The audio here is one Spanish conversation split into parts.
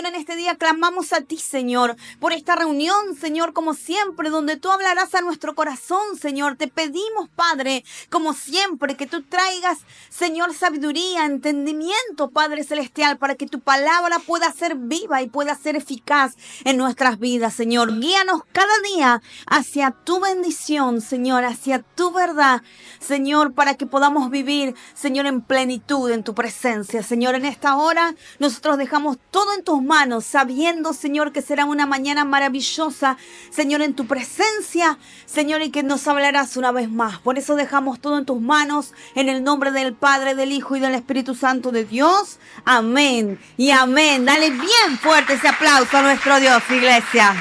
Señor, en este día clamamos a ti, Señor, por esta reunión, Señor, como siempre, donde tú hablarás a nuestro corazón, Señor. Te pedimos, Padre, como siempre, que tú traigas, Señor, sabiduría, entendimiento, Padre Celestial, para que tu palabra pueda ser viva y pueda ser eficaz en nuestras vidas, Señor. Guíanos cada día hacia tu bendición, Señor, hacia tu verdad, Señor, para que podamos vivir, Señor, en plenitud en tu presencia. Señor, en esta hora nosotros dejamos todo en tus manos, sabiendo, Señor, que será una mañana maravillosa, Señor, en tu presencia, Señor, y que nos hablarás una vez más. Por eso dejamos todo en tus manos, en el nombre del Padre, del Hijo y del Espíritu Santo de Dios. Amén y amén. Dale bien fuerte ese aplauso a nuestro Dios, iglesia.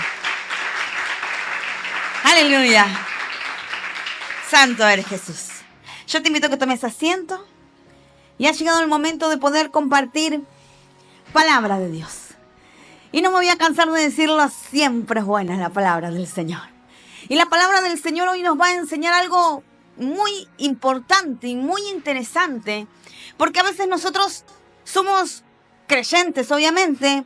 Aleluya. Santo eres Jesús. Yo te invito a que tomes asiento. Y ha llegado el momento de poder compartir palabra de Dios. Y no me voy a cansar de decirlo, siempre es buena la palabra del Señor. Y la palabra del Señor hoy nos va a enseñar algo muy importante y muy interesante. Porque a veces nosotros somos creyentes, obviamente,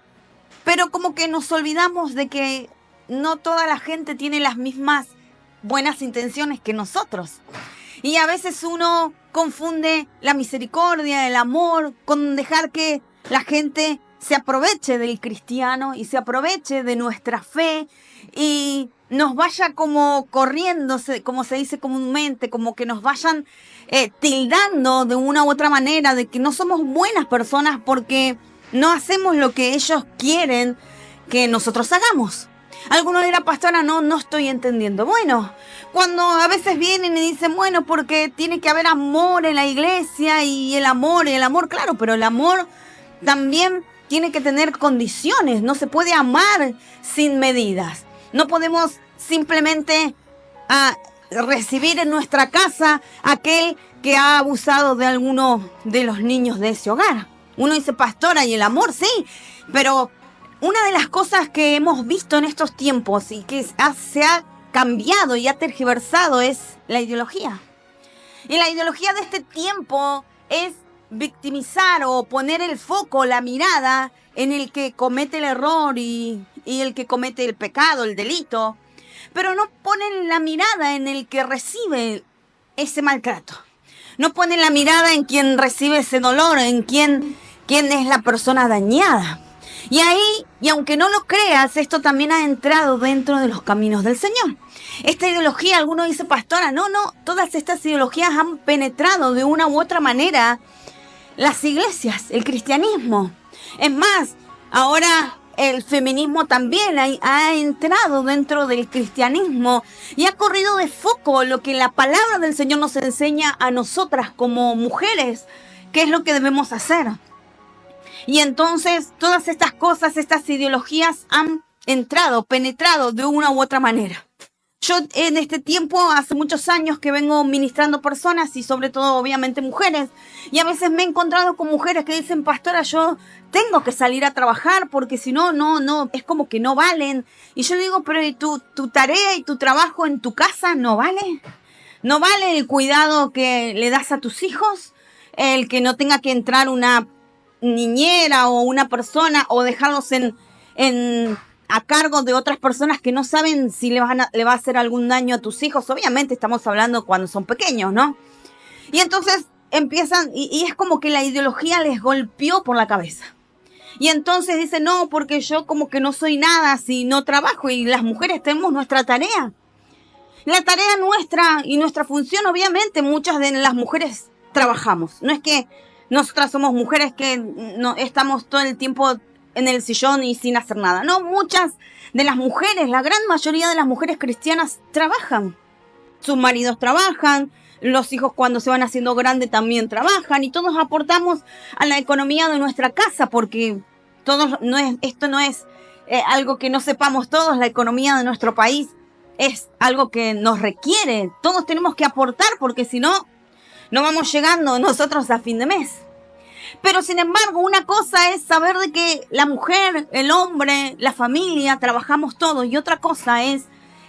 pero como que nos olvidamos de que no toda la gente tiene las mismas buenas intenciones que nosotros. Y a veces uno confunde la misericordia, el amor, con dejar que la gente se aproveche del cristiano y se aproveche de nuestra fe y nos vaya como corriendo, como se dice comúnmente, como que nos vayan tildando de una u otra manera de que no somos buenas personas porque no hacemos lo que ellos quieren que nosotros hagamos. Algunos dirán, pastora, no estoy entendiendo. Bueno, cuando a veces vienen y dicen, bueno, porque tiene que haber amor en la iglesia y el amor, claro, pero el amor también tiene que tener condiciones. No se puede amar sin medidas. No podemos simplemente recibir en nuestra casa aquel que ha abusado de alguno de los niños de ese hogar. Uno dice, pastora, y el amor, sí, pero una de las cosas que hemos visto en estos tiempos y que se ha cambiado y ha tergiversado es la ideología. Y la ideología de este tiempo es victimizar o poner el foco, la mirada en el que comete el error y el que comete el pecado, el delito. Pero no ponen la mirada en el que recibe ese maltrato. No ponen la mirada en quien recibe ese dolor, en quién es la persona dañada. Y ahí, y aunque no lo creas, esto también ha entrado dentro de los caminos del Señor. Esta ideología, alguno dice, pastora, no, todas estas ideologías han penetrado de una u otra manera las iglesias, el cristianismo. Es más, ahora el feminismo también ha entrado dentro del cristianismo y ha corrido de foco lo que la palabra del Señor nos enseña a nosotras como mujeres, qué es lo que debemos hacer. Y entonces todas estas cosas, estas ideologías han penetrado de una u otra manera. Yo en este tiempo, hace muchos años que vengo ministrando personas y sobre todo obviamente mujeres. Y a veces me he encontrado con mujeres que dicen, pastora, yo tengo que salir a trabajar porque si no, es como que no valen. Y yo le digo, pero ¿y tu tarea y tu trabajo en tu casa no vale? ¿No vale el cuidado que le das a tus hijos? El que no tenga que entrar una niñera o una persona o dejarlos a cargo de otras personas que no saben si le va a hacer algún daño a tus hijos. Obviamente estamos hablando cuando son pequeños, ¿no? Y entonces empiezan, y es como que la ideología les golpeó por la cabeza. Y entonces dicen, no, porque yo como que no soy nada si no trabajo. Y las mujeres tenemos nuestra tarea. La tarea nuestra y nuestra función, obviamente, muchas de las mujeres trabajamos. No es que nosotras somos mujeres que no estamos todo el tiempo en el sillón y sin hacer nada. No, muchas de las mujeres, la gran mayoría de las mujeres cristianas trabajan. Sus maridos trabajan, los hijos cuando se van haciendo grandes también trabajan y todos aportamos a la economía de nuestra casa porque esto no es algo que no sepamos todos. La economía de nuestro país es algo que nos requiere. Todos tenemos que aportar porque si no, no vamos llegando nosotros a fin de mes. Pero sin embargo, una cosa es saber de que la mujer, el hombre, la familia, trabajamos todos. Y otra cosa es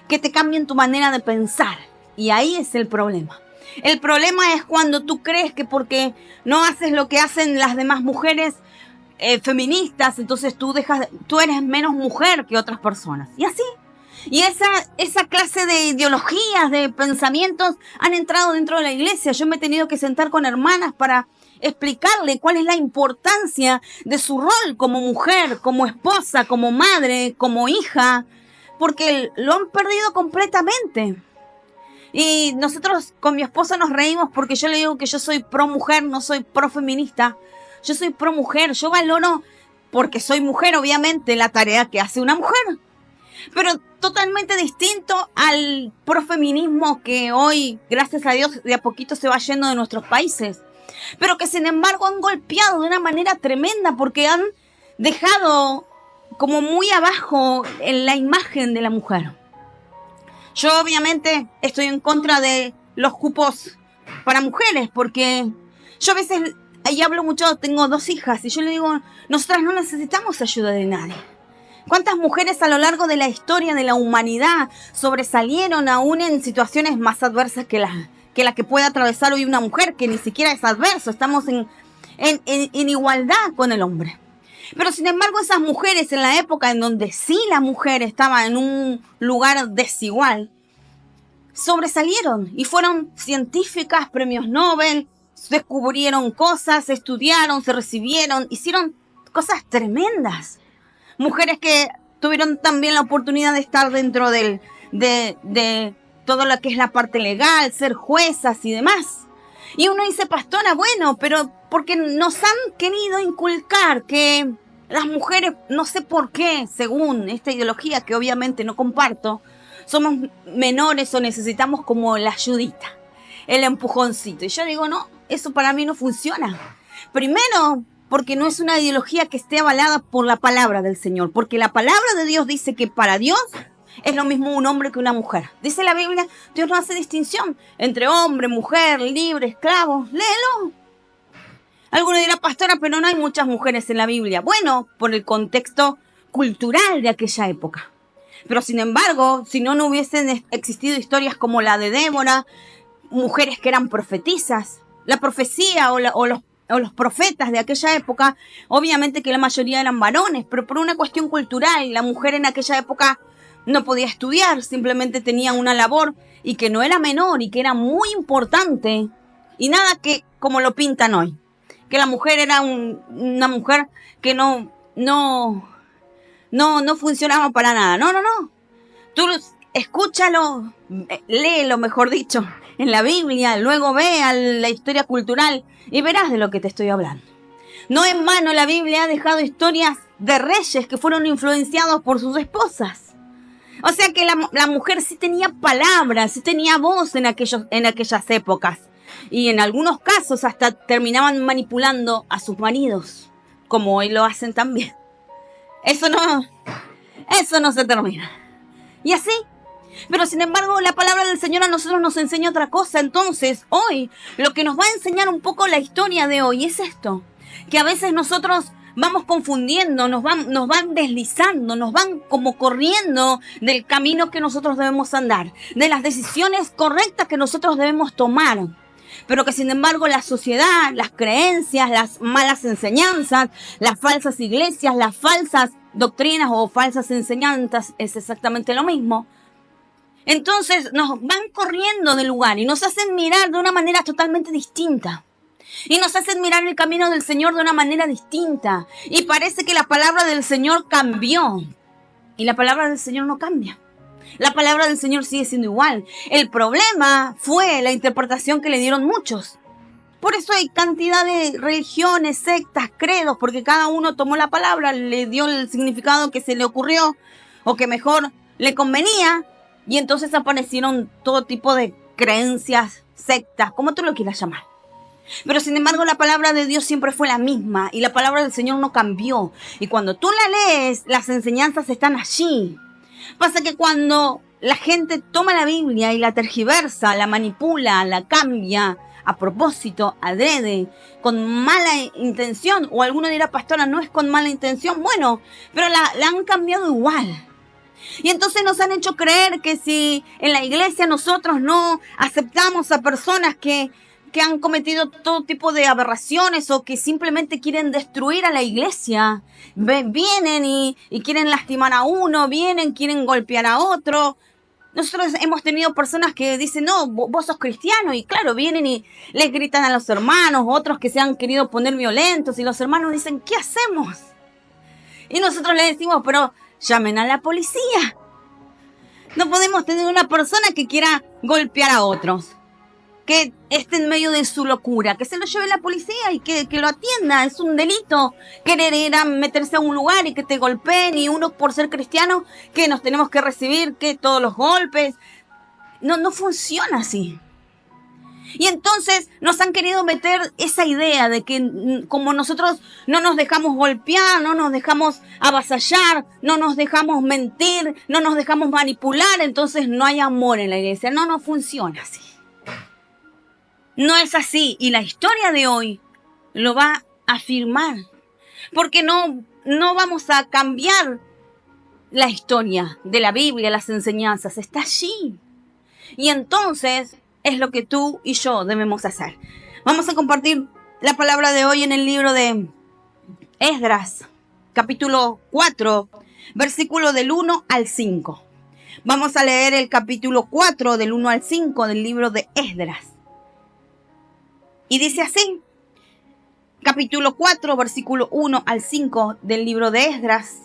que te cambien tu manera de pensar. Y ahí es el problema. El problema es cuando tú crees que porque no haces lo que hacen las demás mujeres, feministas, entonces tú eres menos mujer que otras personas. Y así. Y esa clase de ideologías, de pensamientos han entrado dentro de la iglesia. Yo me he tenido que sentar con hermanas para explicarle cuál es la importancia de su rol como mujer, como esposa, como madre, como hija, porque lo han perdido completamente. Y nosotros con mi esposa nos reímos porque yo le digo que yo soy pro mujer, no soy pro feminista. Yo soy pro mujer, yo valoro, porque soy mujer obviamente, la tarea que hace una mujer. Pero totalmente distinto al profeminismo que hoy, gracias a Dios, de a poquito se va yendo de nuestros países. Pero que sin embargo han golpeado de una manera tremenda porque han dejado como muy abajo en la imagen de la mujer. Yo obviamente estoy en contra de los cupos para mujeres porque yo a veces, ahí hablo mucho, tengo 2 hijas y yo le digo, nosotras no necesitamos ayuda de nadie. ¿Cuántas mujeres a lo largo de la historia de la humanidad sobresalieron aún en situaciones más adversas que la que puede atravesar hoy una mujer, que ni siquiera es adverso? Estamos en igualdad con el hombre. Pero sin embargo, esas mujeres en la época en donde sí la mujer estaba en un lugar desigual, sobresalieron y fueron científicas, premios Nobel, descubrieron cosas, estudiaron, se recibieron, hicieron cosas tremendas. Mujeres que tuvieron también la oportunidad de estar dentro de todo lo que es la parte legal, ser juezas y demás. Y uno dice, pastora, bueno, pero porque nos han querido inculcar que las mujeres, no sé por qué, según esta ideología que obviamente no comparto, somos menores o necesitamos como la ayudita, el empujoncito. Y yo digo, no, eso para mí no funciona. Primero, porque no es una ideología que esté avalada por la palabra del Señor. Porque la palabra de Dios dice que para Dios es lo mismo un hombre que una mujer. Dice la Biblia, Dios no hace distinción entre hombre, mujer, libre, esclavo. Léelo. Alguno dirá, pastora, pero no hay muchas mujeres en la Biblia. Bueno, por el contexto cultural de aquella época. Pero sin embargo, si no hubiesen existido historias como la de Débora, mujeres que eran profetisas, la profecía o los profetas de aquella época, obviamente que la mayoría eran varones, pero por una cuestión cultural, la mujer en aquella época no podía estudiar, simplemente tenía una labor y que no era menor y que era muy importante, y nada que como lo pintan hoy, que la mujer era una mujer que no funcionaba para nada. No. Tú escúchalo, léelo, mejor dicho, en la Biblia, luego ve a la historia cultural y verás de lo que te estoy hablando. No en vano la Biblia ha dejado historias de reyes que fueron influenciados por sus esposas. O sea que la mujer sí tenía palabras, sí tenía voz en aquellas épocas. Y en algunos casos hasta terminaban manipulando a sus maridos, como hoy lo hacen también. Eso no se termina. Y así. Pero sin embargo, la palabra del Señor a nosotros nos enseña otra cosa. Entonces, hoy, lo que nos va a enseñar un poco la historia de hoy es esto. Que a veces nosotros vamos confundiendo, nos van deslizando, nos van como corriendo del camino que nosotros debemos andar, de las decisiones correctas que nosotros debemos tomar. Pero que sin embargo la sociedad, las creencias, las malas enseñanzas, las falsas iglesias, las falsas doctrinas o falsas enseñanzas es exactamente lo mismo. Entonces nos van corriendo del lugar y nos hacen mirar de una manera totalmente distinta. Y nos hacen mirar el camino del Señor de una manera distinta. Y parece que la palabra del Señor cambió. Y la palabra del Señor no cambia. La palabra del Señor sigue siendo igual. El problema fue la interpretación que le dieron muchos. Por eso hay cantidad de religiones, sectas, credos, porque cada uno tomó la palabra, le dio el significado que se le ocurrió o que mejor le convenía. Y entonces aparecieron todo tipo de creencias, sectas, como tú lo quieras llamar. Pero sin embargo la palabra de Dios siempre fue la misma y la palabra del Señor no cambió. Y cuando tú la lees, las enseñanzas están allí. Pasa que cuando la gente toma la Biblia y la tergiversa, la manipula, la cambia a propósito, adrede, con mala intención, o alguno dirá, pastora, no es con mala intención, bueno, pero la han cambiado igual. Y entonces nos han hecho creer que si en la iglesia nosotros no aceptamos a personas que que han cometido todo tipo de aberraciones o que simplemente quieren destruir a la iglesia. Vienen y quieren lastimar a uno, quieren golpear a otro. Nosotros hemos tenido personas que dicen, no, vos sos cristiano, y claro, vienen y les gritan a los hermanos, otros que se han querido poner violentos, y los hermanos dicen, ¿qué hacemos? Y nosotros les decimos, pero llamen a la policía. No podemos tener una persona que quiera golpear a otros, que esté en medio de su locura, que se lo lleve la policía y que lo atienda. Es un delito querer ir a meterse a un lugar y que te golpeen, y uno por ser cristiano que nos tenemos que recibir que todos los golpes. No funciona así. Y entonces nos han querido meter esa idea de que como nosotros no nos dejamos golpear, no nos dejamos avasallar, no nos dejamos mentir, no nos dejamos manipular, entonces no hay amor en la iglesia. No funciona así. No es así, y la historia de hoy lo va a afirmar, porque no vamos a cambiar la historia de la Biblia, las enseñanzas, está allí. Y entonces es lo que tú y yo debemos hacer. Vamos a compartir la palabra de hoy en el libro de Esdras, capítulo 4, versículo del 1 al 5. Vamos a leer el capítulo 4 del 1 al 5 del libro de Esdras. Y dice así, capítulo 4, versículo 1 al 5 del libro de Esdras.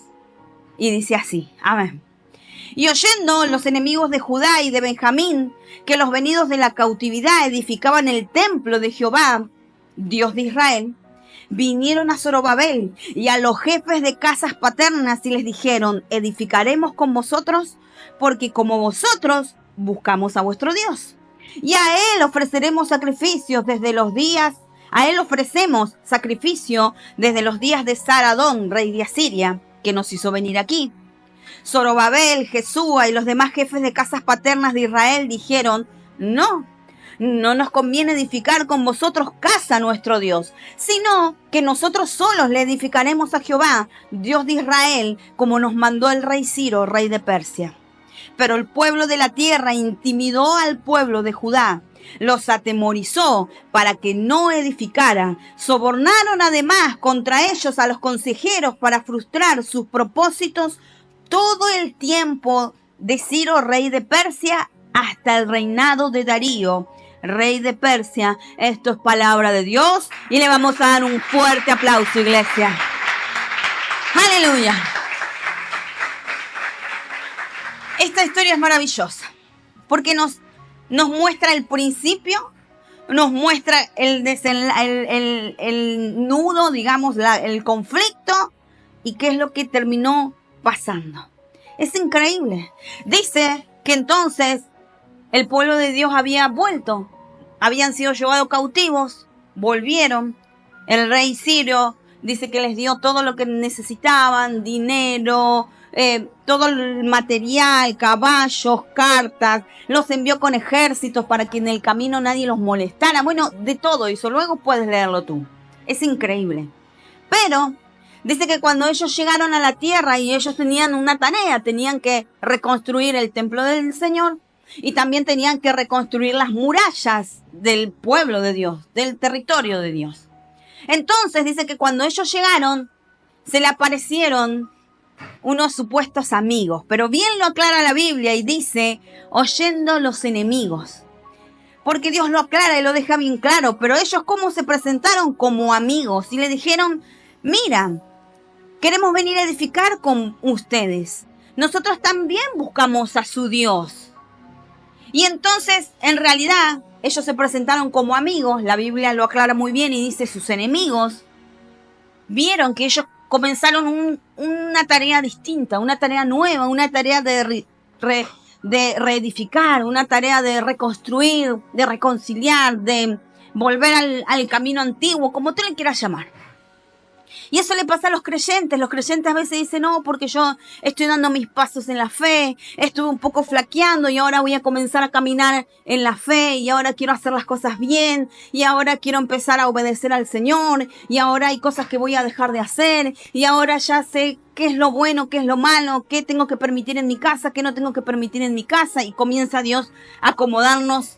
Y dice así, amén. Y oyendo los enemigos de Judá y de Benjamín que los venidos de la cautividad edificaban el templo de Jehová, Dios de Israel, vinieron a Zorobabel y a los jefes de casas paternas y les dijeron, edificaremos con vosotros, porque como vosotros buscamos a vuestro Dios. Y a él ofreceremos sacrificios desde los días, desde los días de Saradón, rey de Asiria, que nos hizo venir aquí. Zorobabel, Jesúa y los demás jefes de casas paternas de Israel dijeron, no nos conviene edificar con vosotros casa a nuestro Dios, sino que nosotros solos le edificaremos a Jehová, Dios de Israel, como nos mandó el rey Ciro, rey de Persia. Pero el pueblo de la tierra intimidó al pueblo de Judá, los atemorizó para que no edificaran. Sobornaron además contra ellos a los consejeros para frustrar sus propósitos todo el tiempo de Ciro, rey de Persia, hasta el reinado de Darío, rey de Persia. Esto es palabra de Dios y le vamos a dar un fuerte aplauso, iglesia. Aleluya. Esta historia es maravillosa porque nos muestra el principio, nos muestra el nudo, digamos, el conflicto y qué es lo que terminó pasando. Es increíble. Dice que entonces el pueblo de Dios había vuelto, habían sido llevados cautivos, volvieron. El rey Ciro dice que les dio todo lo que necesitaban, dinero, todo el material, caballos, cartas, los envió con ejércitos para que en el camino nadie los molestara. Bueno, de todo eso, luego puedes leerlo tú. Es increíble. Pero dice que cuando ellos llegaron a la tierra y ellos tenían una tarea, tenían que reconstruir el templo del Señor y también tenían que reconstruir las murallas del pueblo de Dios, del territorio de Dios. Entonces dice que cuando ellos llegaron, se le aparecieron unos supuestos amigos, pero bien lo aclara la Biblia y dice, oyendo los enemigos. Porque Dios lo aclara y lo deja bien claro, pero ellos cómo se presentaron como amigos y le dijeron, mira, queremos venir a edificar con ustedes. Nosotros también buscamos a su Dios. Y entonces, en realidad, ellos se presentaron como amigos. La Biblia lo aclara muy bien y dice, sus enemigos vieron que ellos comenzaron una tarea distinta, una tarea nueva, una tarea de reedificar, una tarea de reconstruir, de reconciliar, de volver al camino antiguo, como tú le quieras llamar. Y eso le pasa a los creyentes. Los creyentes a veces dicen, no, porque yo estoy dando mis pasos en la fe, estuve un poco flaqueando y ahora voy a comenzar a caminar en la fe y ahora quiero hacer las cosas bien y ahora quiero empezar a obedecer al Señor y ahora hay cosas que voy a dejar de hacer y ahora ya sé qué es lo bueno, qué es lo malo, qué tengo que permitir en mi casa, qué no tengo que permitir en mi casa, y comienza Dios a acomodarnos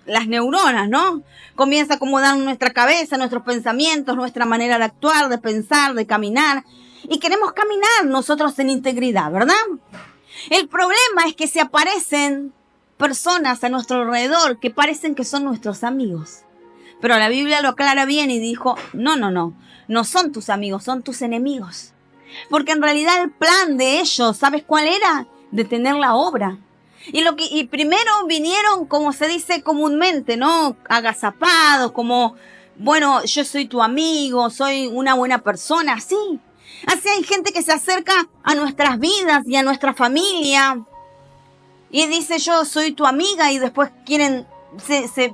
las neuronas, ¿no? Comienza a acomodar nuestra cabeza, nuestros pensamientos, nuestra manera de actuar, de pensar, de caminar. Y queremos caminar nosotros en integridad, ¿verdad? El problema es que se aparecen personas a nuestro alrededor que parecen que son nuestros amigos. Pero la Biblia lo aclara bien y dijo, no son tus amigos, son tus enemigos. Porque en realidad el plan de ellos, ¿sabes cuál era? Detener la obra. Y primero vinieron, como se dice comúnmente, ¿no? Agazapados, como, bueno, yo soy tu amigo, soy una buena persona, así. Así hay gente que se acerca a nuestras vidas y a nuestra familia y dice yo soy tu amiga y después se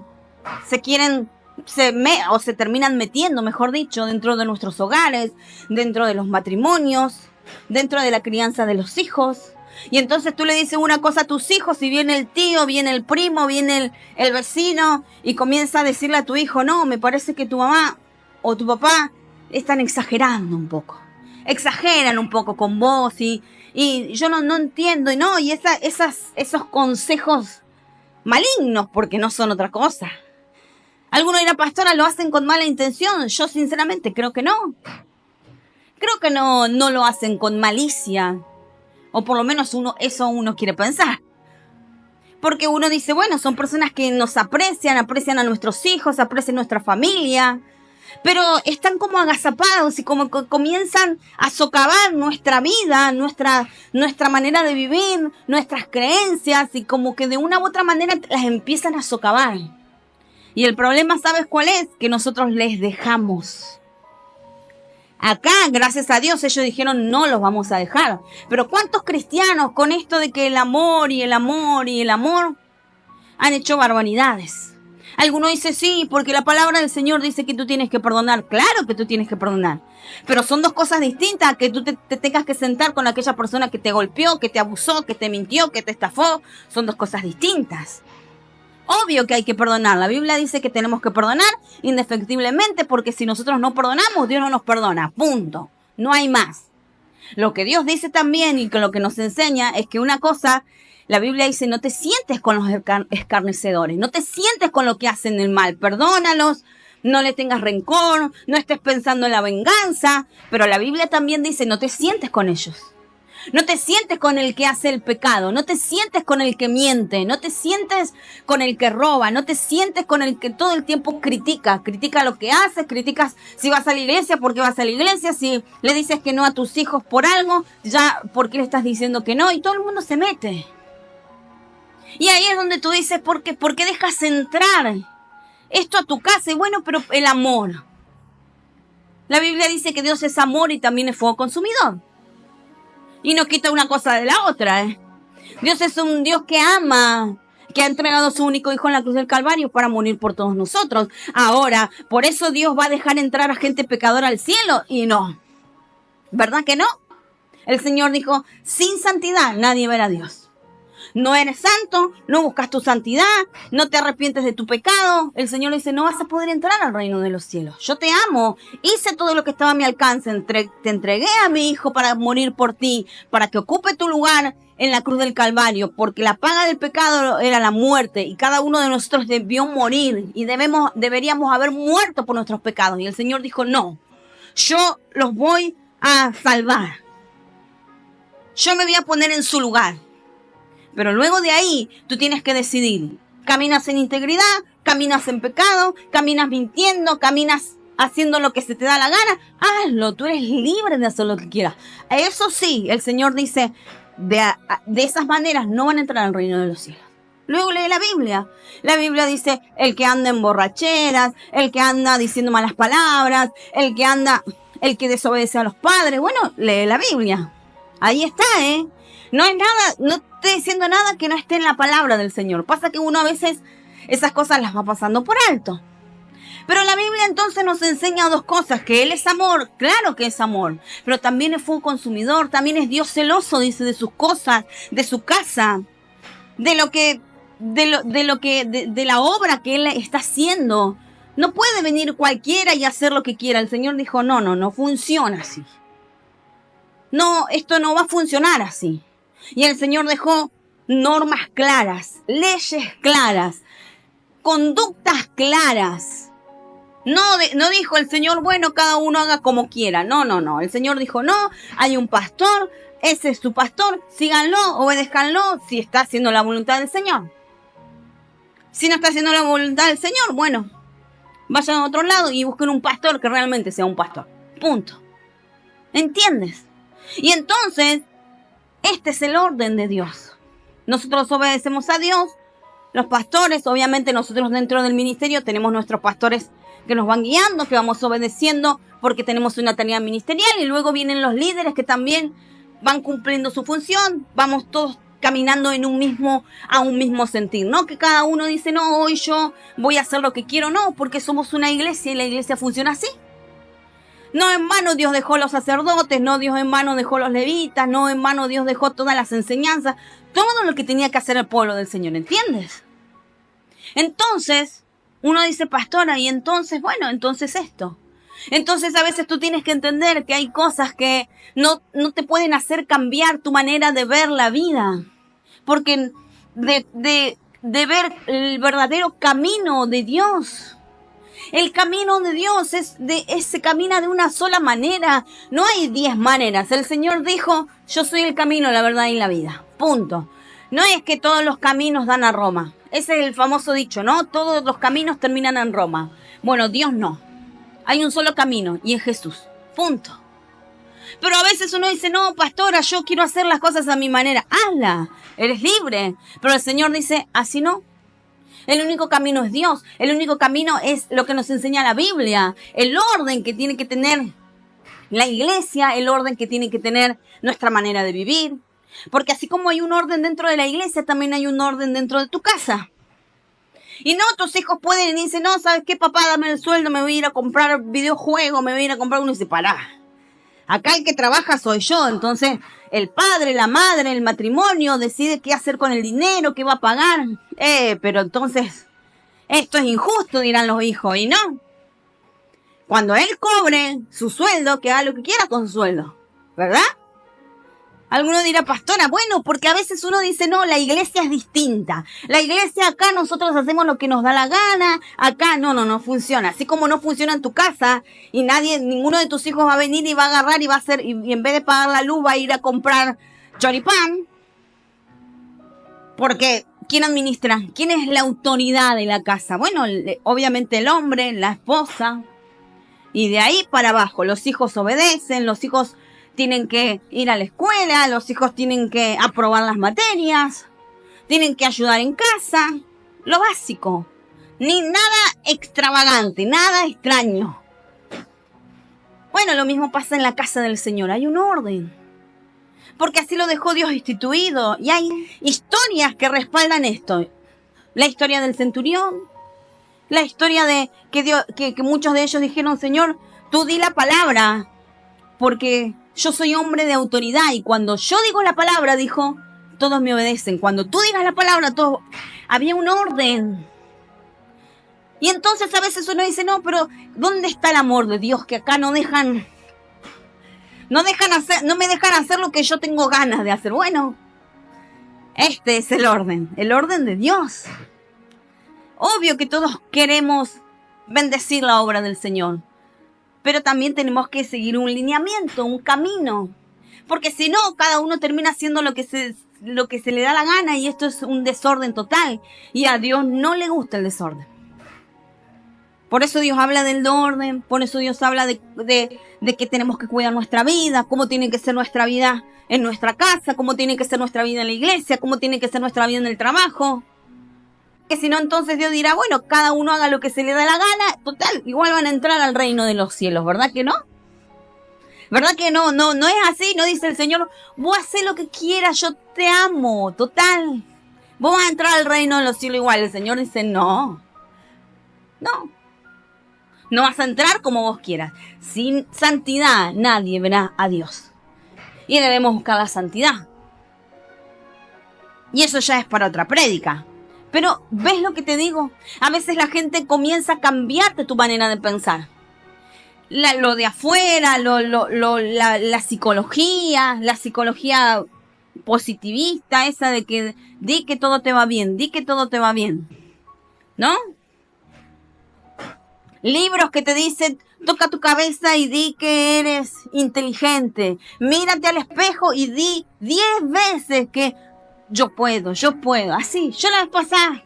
terminan metiendo, mejor dicho, dentro de nuestros hogares, dentro de los matrimonios, dentro de la crianza de los hijos. Y entonces tú le dices una cosa a tus hijos y viene el tío, viene el primo, viene el vecino y comienza a decirle a tu hijo, no, me parece que tu mamá o tu papá están exagerando un poco. Exageran un poco con vos y yo no entiendo. Y esos consejos malignos, porque no son otra cosa. Algunos dirán, pastora, lo hacen con mala intención. Yo sinceramente creo que no. Creo que no lo hacen con malicia. O por lo menos uno quiere pensar. Porque uno dice, bueno, son personas que nos aprecian a nuestros hijos, aprecian nuestra familia. Pero están como agazapados y como comienzan a socavar nuestra vida, nuestra manera de vivir, nuestras creencias y como que de una u otra manera las empiezan a socavar. Y el problema, ¿sabes cuál es? Que nosotros les dejamos. Acá, gracias a Dios, ellos dijeron no los vamos a dejar. Pero ¿cuántos cristianos con esto de que el amor y el amor y el amor han hecho barbaridades? Algunos dicen sí, porque la palabra del Señor dice que tú tienes que perdonar. Claro que tú tienes que perdonar. Pero son dos cosas distintas a que tú te tengas que sentar con aquella persona que te golpeó, que te abusó, que te mintió, que te estafó. Son dos cosas distintas. Obvio que hay que perdonar. La Biblia dice que tenemos que perdonar indefectiblemente porque si nosotros no perdonamos, Dios no nos perdona. Punto. No hay más. Lo que Dios dice también y que lo que nos enseña es que una cosa... La Biblia dice, no te sientes con los escarnecedores, no te sientes con lo que hacen el mal, perdónalos, no le tengas rencor, no estés pensando en la venganza, pero la Biblia también dice, no te sientes con ellos, no te sientes con el que hace el pecado, no te sientes con el que miente, no te sientes con el que roba, no te sientes con el que todo el tiempo critica lo que haces, criticas si vas a la iglesia, por qué vas a la iglesia, si le dices que no a tus hijos por algo, ya por qué le estás diciendo que no, y todo el mundo se mete. Y ahí es donde tú dices, ¿por qué dejas entrar esto a tu casa? Y bueno, pero el amor. La Biblia dice que Dios es amor y también es fuego consumidor. Y no quita una cosa de la otra, ¿eh? Dios es un Dios que ama, que ha entregado a su único hijo en la cruz del Calvario para morir por todos nosotros. Ahora, ¿por eso Dios va a dejar entrar a gente pecadora al cielo? Y no. ¿Verdad que no? El Señor dijo, sin santidad nadie verá a Dios. No eres santo, no buscas tu santidad, no te arrepientes de tu pecado. El Señor le dice, no vas a poder entrar al reino de los cielos. Yo te amo, hice todo lo que estaba a mi alcance, te entregué a mi hijo para morir por ti, para que ocupe tu lugar en la cruz del Calvario, porque la paga del pecado era la muerte y cada uno de nosotros debió morir y deberíamos haber muerto por nuestros pecados. Y el Señor dijo, no, yo los voy a salvar. Yo me voy a poner en su lugar. Pero luego de ahí, tú tienes que decidir. Caminas en integridad, caminas en pecado, caminas mintiendo, caminas haciendo lo que se te da la gana. Hazlo, tú eres libre de hacer lo que quieras. Eso sí, el Señor dice, de esas maneras no van a entrar al reino de los cielos. Luego lee la Biblia. La Biblia dice, el que anda en borracheras, el que anda diciendo malas palabras, el que desobedece a los padres. Bueno, lee la Biblia. Ahí está, ¿eh? No es nada, no estoy diciendo nada que no esté en la palabra del Señor. Pasa que uno a veces esas cosas las va pasando por alto. Pero la Biblia entonces nos enseña dos cosas, que Él es amor, claro que es amor, pero también es fuego consumidor, también es Dios celoso, dice, de sus cosas, de su casa, de la obra que Él está haciendo. No puede venir cualquiera y hacer lo que quiera. El Señor dijo, no funciona así. No, esto no va a funcionar así. Y el Señor dejó normas claras, leyes claras, conductas claras. No dijo el Señor, bueno, cada uno haga como quiera. No. El Señor dijo, no, hay un pastor, ese es su pastor, síganlo, obedézcanlo, si está haciendo la voluntad del Señor. Si no está haciendo la voluntad del Señor, bueno, vayan a otro lado y busquen un pastor que realmente sea un pastor. Punto. ¿Entiendes? Y entonces, este es el orden de Dios. Nosotros obedecemos a Dios. Los pastores, obviamente nosotros dentro del ministerio tenemos nuestros pastores que nos van guiando, que vamos obedeciendo porque tenemos una tarea ministerial, y luego vienen los líderes que también van cumpliendo su función. Vamos todos caminando a un mismo sentir, ¿no? Que cada uno dice, no, hoy yo voy a hacer lo que quiero, no, porque somos una iglesia y la iglesia funciona así. No en vano Dios dejó los sacerdotes, no Dios en vano dejó los levitas, no en vano Dios dejó todas las enseñanzas, todo lo que tenía que hacer el pueblo del Señor, ¿entiendes? Entonces, uno dice, pastora, y entonces, bueno, entonces esto. Entonces a veces tú tienes que entender que hay cosas que no te pueden hacer cambiar tu manera de ver la vida. Porque de ver el verdadero camino de Dios. El camino de Dios se camina de una sola manera. No hay 10 maneras. El Señor dijo, yo soy el camino, la verdad y la vida. Punto. No es que todos los caminos dan a Roma. Ese es el famoso dicho, ¿no? Todos los caminos terminan en Roma. Bueno, Dios no. Hay un solo camino y es Jesús. Punto. Pero a veces uno dice, no, pastora, yo quiero hacer las cosas a mi manera. Hazla, eres libre. Pero el Señor dice, así no. El único camino es Dios. El único camino es lo que nos enseña la Biblia. El orden que tiene que tener la iglesia, el orden que tiene que tener nuestra manera de vivir. Porque así como hay un orden dentro de la iglesia, también hay un orden dentro de tu casa. Y no, tus hijos pueden y dicen, no, ¿sabes qué, papá? Dame el sueldo, me voy a ir a comprar videojuegos, me voy a ir a comprar uno. Y dice, pará, acá el que trabaja soy yo. Entonces, el padre, la madre, el matrimonio decide qué hacer con el dinero, qué va a pagar. Pero entonces, esto es injusto, dirán los hijos. Y no. Cuando él cobre su sueldo, que haga lo que quiera con su sueldo. ¿Verdad? Alguno dirá, pastora, bueno, porque a veces uno dice, no, la iglesia es distinta. La iglesia acá nosotros hacemos lo que nos da la gana. Acá no funciona. Así como no funciona en tu casa y ninguno de tus hijos va a venir y va a agarrar y va a hacer, y en vez de pagar la luz va a ir a comprar choripán. Porque, ¿quién administra? ¿Quién es la autoridad de la casa? Bueno, obviamente el hombre, la esposa. Y de ahí para abajo, los hijos obedecen, los hijos tienen que ir a la escuela, los hijos tienen que aprobar las materias, tienen que ayudar en casa, lo básico, ni nada extravagante, nada extraño. Bueno, lo mismo pasa en la casa del Señor, hay un orden, porque así lo dejó Dios instituido, y hay historias que respaldan esto. La historia del centurión, la historia de que muchos de ellos dijeron, Señor, tú di la palabra, porque yo soy hombre de autoridad y cuando yo digo la palabra, dijo, todos me obedecen. Cuando tú digas la palabra, todos... Había un orden. Y entonces a veces uno dice, no, pero ¿dónde está el amor de Dios? Que acá no me dejan hacer lo que yo tengo ganas de hacer. Bueno, este es el orden de Dios. Obvio que todos queremos bendecir la obra del Señor. Pero también tenemos que seguir un lineamiento, un camino. Porque si no, cada uno termina haciendo lo que se le da la gana y esto es un desorden total. Y a Dios no le gusta el desorden. Por eso Dios habla del orden, por eso Dios habla de que tenemos que cuidar nuestra vida, cómo tiene que ser nuestra vida en nuestra casa, cómo tiene que ser nuestra vida en la iglesia, cómo tiene que ser nuestra vida en el trabajo. Que si no, entonces Dios dirá, bueno, cada uno haga lo que se le da la gana. Total, igual van a entrar al reino de los cielos, ¿verdad que no? ¿Verdad que no? No es así, no dice el Señor, vos hacés lo que quieras, yo te amo, total. Vos vas a entrar al reino de los cielos igual. El Señor dice, no vas a entrar como vos quieras. Sin santidad nadie verá a Dios. Y debemos buscar la santidad. Y eso ya es para otra prédica. Pero, ¿ves lo que te digo? A veces la gente comienza a cambiarte tu manera de pensar. Lo de afuera, la psicología positivista, esa de que di que todo te va bien, ¿no? Libros que te dicen, toca tu cabeza y di que eres inteligente. Mírate al espejo y di 10 veces que yo puedo. Así, yo la vez pasada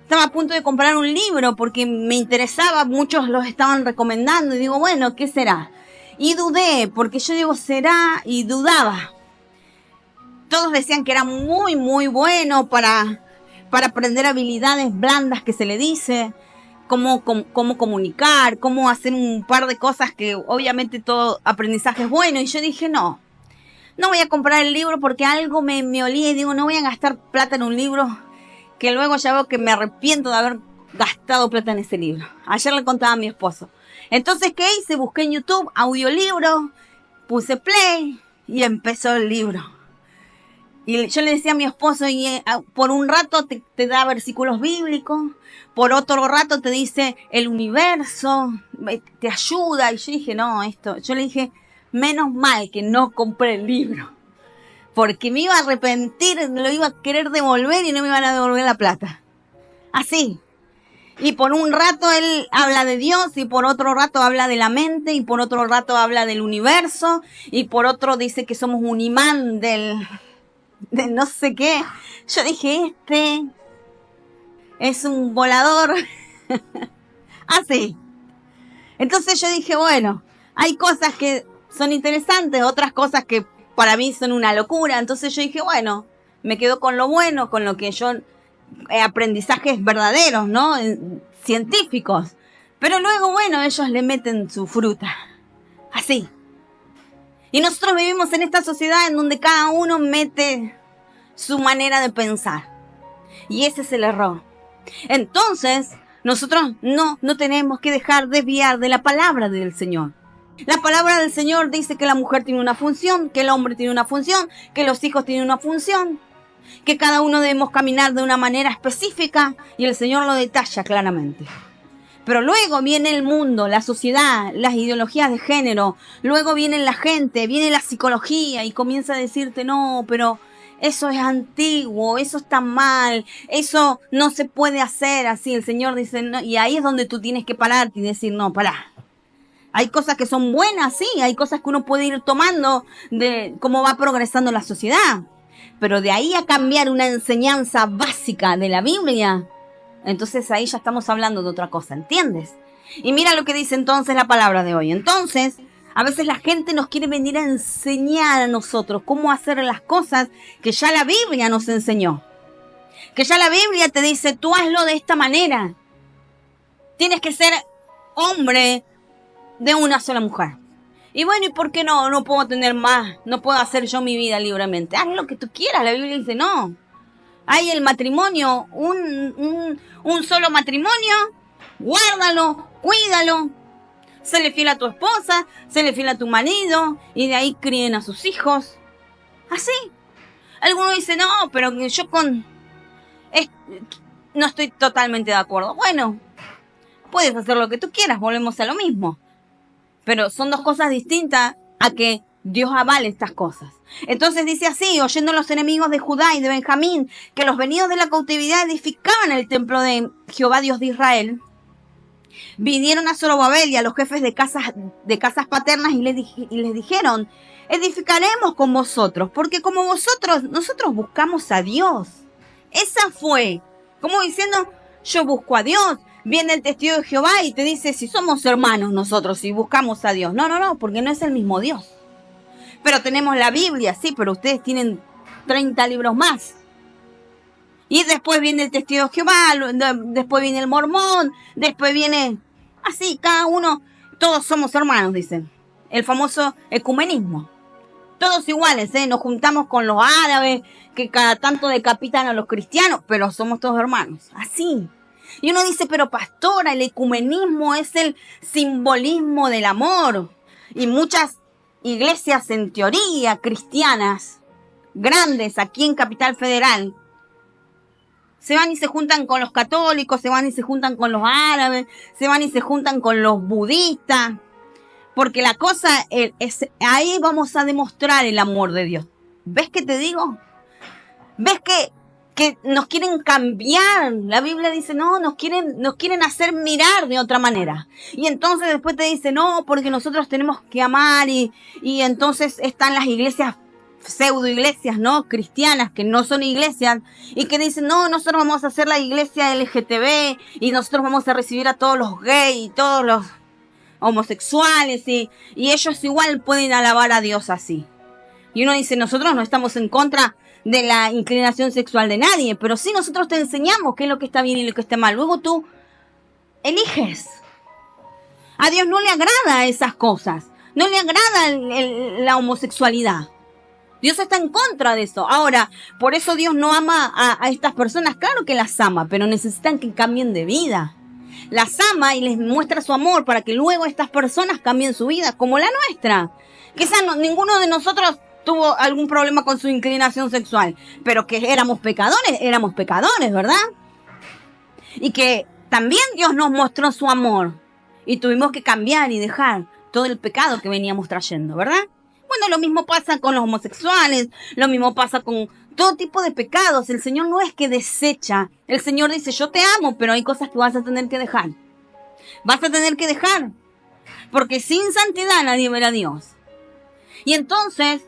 estaba a punto de comprar un libro porque me interesaba, muchos los estaban recomendando y digo, bueno, ¿qué será? Y dudé, porque yo digo, será, y dudaba. Todos decían que era muy, muy bueno para aprender habilidades blandas que se le dice, cómo comunicar, cómo hacer un par de cosas que obviamente todo aprendizaje es bueno. Y yo dije, no voy a comprar el libro porque algo me olía y digo, no voy a gastar plata en un libro que luego ya veo que me arrepiento de haber gastado plata en ese libro. Ayer le contaba a mi esposo. Entonces, ¿qué hice? Busqué en YouTube audiolibro, puse play y empezó el libro. Y yo le decía a mi esposo, y por un rato te da versículos bíblicos, por otro rato te dice el universo, te ayuda. Y yo dije, yo le dije, menos mal que no compré el libro, porque me iba a arrepentir, lo iba a querer devolver y no me iban a devolver la plata. Así. Y por un rato él habla de Dios, y por otro rato habla de la mente, y por otro rato habla del universo, y por otro dice que somos un imán de no sé qué. Yo dije, este es un volador. Así. Entonces yo dije, bueno, hay cosas que son interesantes, otras cosas que para mí son una locura. Entonces yo dije, bueno, me quedo con lo bueno, con lo que yo, aprendizajes verdaderos, ¿no? Científicos. Pero luego, bueno, ellos le meten su fruta. Así. Y nosotros vivimos en esta sociedad en donde cada uno mete su manera de pensar. Y ese es el error. Entonces, nosotros no tenemos que dejar desviar de la palabra del Señor. La palabra del Señor dice que la mujer tiene una función, que el hombre tiene una función, que los hijos tienen una función, que cada uno debemos caminar de una manera específica, y el Señor lo detalla claramente. Pero luego viene el mundo, la sociedad, las ideologías de género, luego viene la gente, viene la psicología y comienza a decirte, no, pero eso es antiguo, eso está mal, eso no se puede hacer así. El Señor dice, no, y ahí es donde tú tienes que pararte y decir, no, pará. Hay cosas que son buenas, sí, hay cosas que uno puede ir tomando de cómo va progresando la sociedad. Pero de ahí a cambiar una enseñanza básica de la Biblia, entonces ahí ya estamos hablando de otra cosa, ¿entiendes? Y mira lo que dice entonces la palabra de hoy. Entonces, a veces la gente nos quiere venir a enseñar a nosotros cómo hacer las cosas que ya la Biblia nos enseñó. Que ya la Biblia te dice, tú hazlo de esta manera. Tienes que ser hombre de una sola mujer. Y bueno, ¿y por qué no puedo tener más? No puedo hacer yo mi vida libremente. Haz lo que tú quieras. La Biblia dice, no. Hay el matrimonio, un solo matrimonio. Guárdalo, cuídalo. Séle fiel a tu esposa, séle fiel a tu marido, y de ahí críen a sus hijos. Así. Algunos dicen, no, pero yo no estoy totalmente de acuerdo. Bueno, puedes hacer lo que tú quieras, volvemos a lo mismo. Pero son dos cosas distintas a que Dios avale estas cosas. Entonces dice así, oyendo los enemigos de Judá y de Benjamín, que los venidos de la cautividad edificaban el templo de Jehová Dios de Israel, vinieron a Zorobabel y a los jefes de casas paternas y les dijeron, edificaremos con vosotros, porque como nosotros buscamos a Dios. Esa fue, como diciendo, yo busco a Dios. Viene el testigo de Jehová y te dice, si somos hermanos nosotros, si buscamos a Dios. No, porque no es el mismo Dios. Pero tenemos la Biblia, sí, pero ustedes tienen 30 libros más. Y después viene el testigo de Jehová, después viene el mormón, después viene... Así, cada uno, todos somos hermanos, dicen. El famoso ecumenismo. Todos iguales, nos juntamos con los árabes, que cada tanto decapitan a los cristianos, pero somos todos hermanos. Así. Y uno dice, pero pastora, el ecumenismo es el simbolismo del amor. Y muchas iglesias en teoría cristianas, grandes aquí en Capital Federal, se van y se juntan con los católicos, se van y se juntan con los árabes, se van y se juntan con los budistas. Porque la cosa es, ahí vamos a demostrar el amor de Dios. ¿Ves qué te digo? ¿Ves que que nos quieren cambiar. La Biblia dice, no, nos quieren hacer mirar de otra manera. Y entonces después te dice, no, porque nosotros tenemos que amar y entonces están las iglesias, pseudo iglesias, ¿no? Cristianas, que no son iglesias, y que dicen, no, nosotros vamos a hacer la iglesia LGTB y nosotros vamos a recibir a todos los gays y todos los homosexuales y ellos igual pueden alabar a Dios así. Y uno dice, nosotros no estamos en contra de la inclinación sexual de nadie, pero sí nosotros te enseñamos qué es lo que está bien y lo que está mal. Luego tú eliges. A Dios no le agrada esas cosas. No le agrada la homosexualidad. Dios está en contra de eso. Ahora, por eso Dios no ama a estas personas. Claro que las ama, pero necesitan que cambien de vida. Las ama y les muestra su amor para que luego estas personas cambien su vida, como la nuestra. Quizás ninguno de nosotros tuvo algún problema con su inclinación sexual, pero que éramos pecadores, ¿verdad? Y que también Dios nos mostró su amor y tuvimos que cambiar y dejar todo el pecado que veníamos trayendo, ¿verdad? Bueno, lo mismo pasa con los homosexuales, lo mismo pasa con todo tipo de pecados. El Señor no es que desecha, el Señor dice, yo te amo, pero hay cosas que vas a tener que dejar. Vas a tener que dejar, porque sin santidad nadie verá a Dios. Y entonces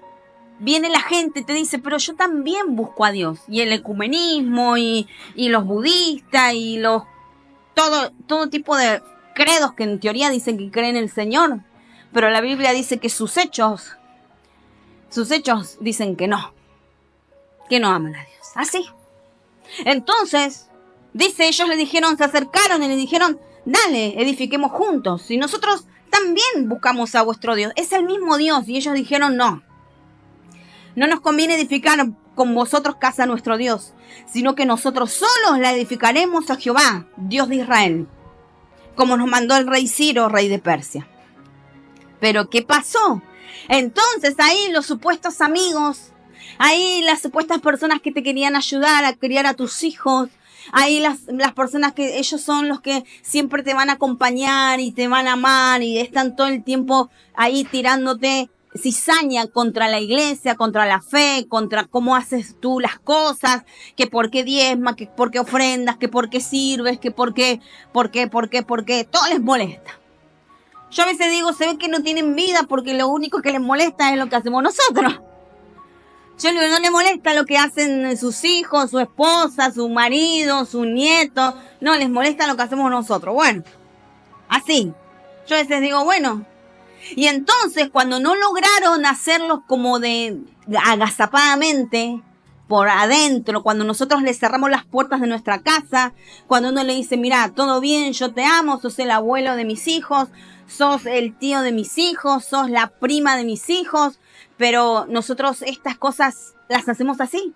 viene la gente y te dice, pero yo también busco a Dios. Y el ecumenismo y los budistas y todo tipo de credos que en teoría dicen que creen en el Señor. Pero la Biblia dice que sus hechos dicen que no aman a Dios. Así. Entonces, dice, ellos se acercaron y le dijeron, dale, edifiquemos juntos. Y nosotros también buscamos a vuestro Dios. Es el mismo Dios. Y ellos dijeron, no nos conviene edificar con vosotros casa a nuestro Dios, sino que nosotros solos la edificaremos a Jehová, Dios de Israel, como nos mandó el rey Ciro, rey de Persia. Pero ¿qué pasó? Entonces ahí los supuestos amigos, ahí las supuestas personas que te querían ayudar a criar a tus hijos, ahí las personas que ellos son los que siempre te van a acompañar y te van a amar y están todo el tiempo ahí tirándote cizaña contra la iglesia, contra la fe, contra cómo haces tú las cosas, que por qué diezmas, que por qué ofrendas, que por qué sirves, que por qué, todo les molesta. Yo a veces digo, se ve que no tienen vida porque lo único que les molesta es lo que hacemos nosotros. Yo digo, no les molesta lo que hacen sus hijos, su esposa, su marido, su nieto, no, les molesta lo que hacemos nosotros. Bueno, así. Yo a veces digo, bueno. Y entonces, cuando no lograron hacerlos como de agazapadamente por adentro, cuando nosotros les cerramos las puertas de nuestra casa, cuando uno le dice, mira, todo bien, yo te amo, sos el abuelo de mis hijos, sos el tío de mis hijos, sos la prima de mis hijos, pero nosotros estas cosas las hacemos así.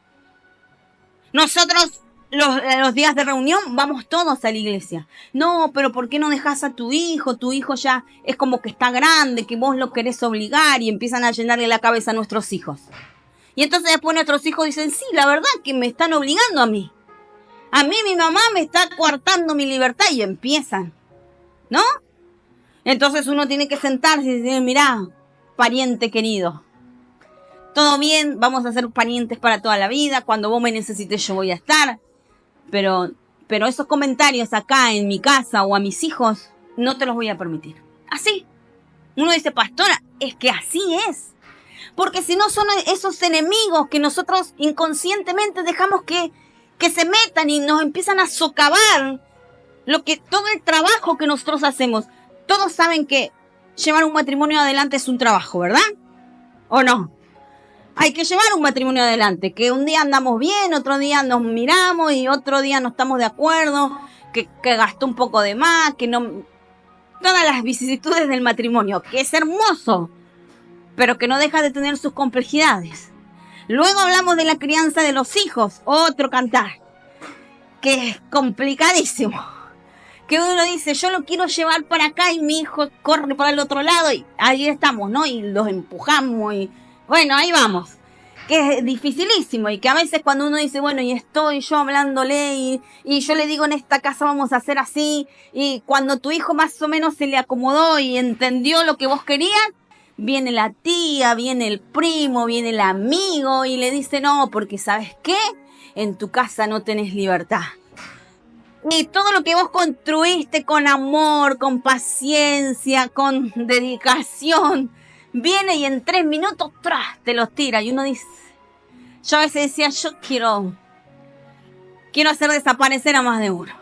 Nosotros los días de reunión vamos todos a la iglesia. No, pero ¿por qué no dejas a tu hijo? Tu hijo ya es como que está grande, que vos lo querés obligar, y empiezan a llenarle la cabeza a nuestros hijos. Y entonces después nuestros hijos dicen, sí, la verdad que me están obligando a mí. A mí mi mamá me está coartando mi libertad, y empiezan, ¿no? Entonces uno tiene que sentarse y decir, mirá, pariente querido, todo bien, vamos a ser parientes para toda la vida, cuando vos me necesites yo voy a estar. Pero esos comentarios acá en mi casa o a mis hijos, no te los voy a permitir. Así. Uno dice, pastora, es que así es. Porque si no son esos enemigos que nosotros inconscientemente dejamos que se metan y nos empiezan a socavar todo el trabajo que nosotros hacemos. Todos saben que llevar un matrimonio adelante es un trabajo, ¿verdad? ¿O no? Hay que llevar un matrimonio adelante, que un día andamos bien, otro día nos miramos y otro día no estamos de acuerdo, que gastó un poco de más, que no... Todas las vicisitudes del matrimonio, que es hermoso, pero que no deja de tener sus complejidades. Luego hablamos de la crianza de los hijos, otro cantar, que es complicadísimo. Que uno dice, yo lo quiero llevar para acá y mi hijo corre para el otro lado y ahí estamos, ¿no? Y los empujamos y... Bueno, ahí vamos, que es dificilísimo y que a veces cuando uno dice, bueno, y estoy yo hablándole y yo le digo en esta casa vamos a hacer así, y cuando tu hijo más o menos se le acomodó y entendió lo que vos querías, viene la tía, viene el primo, viene el amigo y le dice, no, porque ¿sabes qué? en tu casa no tenés libertad. Y todo lo que vos construiste con amor, con paciencia, con dedicación, viene y en 3 minutos ¡tras! Te los tira. Y uno dice, yo a veces decía, yo quiero hacer desaparecer a más de uno.